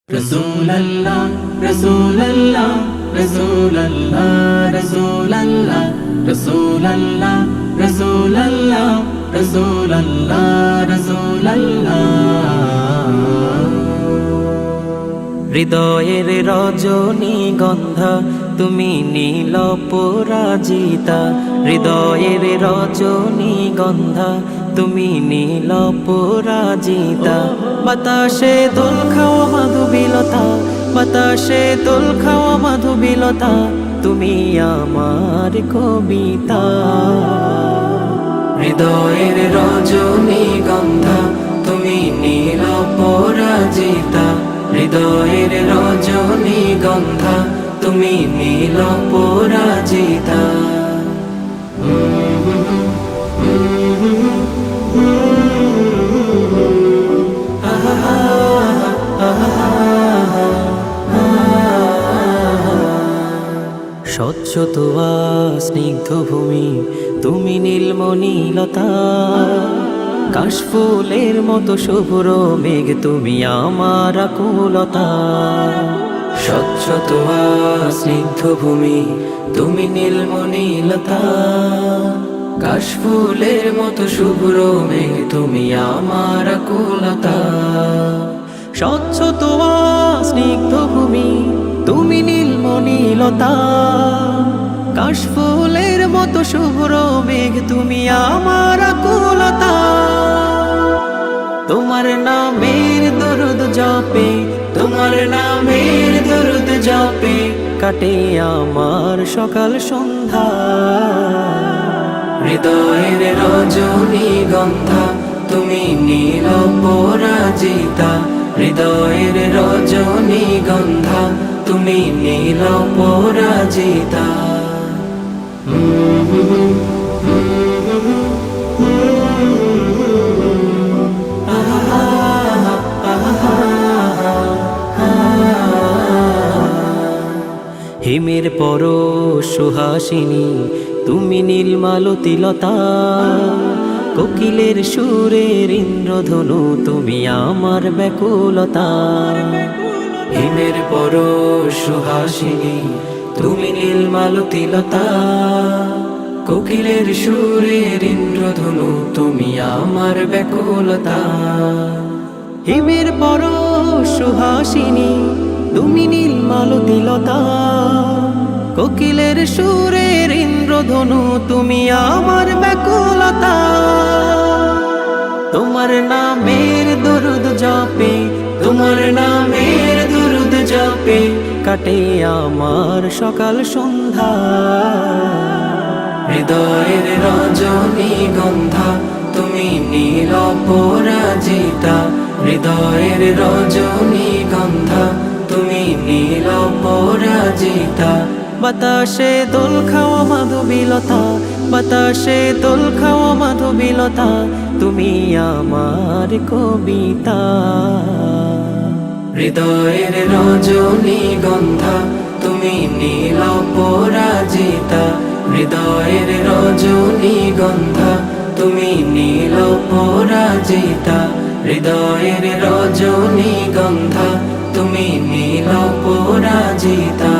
Rasulallah, Rasulallah, Rasulallah, Rasulallah, Rasulallah, Rasulallah, Rasulallah, Rasulallah। হৃদয়ের রজনীগন্ধা তুমি নীল পরাজিতা, হৃদয়ের রজনীগন্ধা তুমি নীল পরাজিতা। বাতাসে দোল খাওয়া মাধুবিলতা, বাতাসে দোল খাওয়া মাধুবিলতা, তুমি আমার কবিতা। হৃদয়ের রজনীগন্ধা তুমি নীল পরাজিতা, হৃদয়ের রজনীগন্ধা তুমি নীল পরাজিতা। স্বচ্ছ তোয়া স্নিগ্ধ ভূমি তুমি নীলমণিলতা, কাশফুলের মতো শুভ্র মেঘ তুমি আমার আকুলতা। স্বচ্ছ তোয়া স্নিগ্ধ ভূমি তুমি নীলমণিলতা, কাশফুলের মতো শুভ্র মেঘ তুমি আমার আকুলতা। স্বচ্ছ তোয়া স্নিগ্ধ ভূমি তুমি নীলমণিলতা, কাশফুলের মতো শুভ্র মেঘ তুমি আমার আকুলতা। তোমার নামের দরুদ জপে, তোমার নামের দরুদ জপে কাটে আমার সকাল সন্ধ্যা। হৃদয়ের রজনীগন্ধা তুমি নীল পরাজিতা, হৃদয়ের রজনীগন্ধা তুমি নীল পরাজিতা। হিমের পরশ সুহাসিনী তুমি নীলমালতিলতা, কোকিলের সুরের ইন্দ্রধনু তুমি আমার ব্যাকুলতা। হিমের পরশ সুহাসিনী তুমি নীলমালতিলতা, কোকিলের সুরের ইন্দ্রধনু তুমি আমার ব্যাকুলতা। হিমের পরশ সুহাসিনী তুমি নীলমালতিলতা, কোকিলের সুরের ইন্দ্রধনু তুমি আমার ব্যাকুলতা। তোমার নামের দরুদ জপে, তোমার নামের দরুদ জপে কাটে আমার সকাল সন্ধ্যা। হৃদয়ের রজনীগন্ধা তুমি নীল পরাজিতা, হৃদয়ের রজনীগন্ধা তুমি নীল পরাজিতা। বাতাসে দোল খাওয়া মাধুবিলতা, বাতাসে দোল খাওয়া মাধুবিলতা, তুমি আমার কবিতা। হৃদয়ের রজনীগন্ধা তুমি নীল পরাজিতা, হৃদয়ের রজনীগন্ধা তুমি নীল পরাজিতা, হৃদয়ের রজনীগন্ধা তুমি নীল পরাজিতা।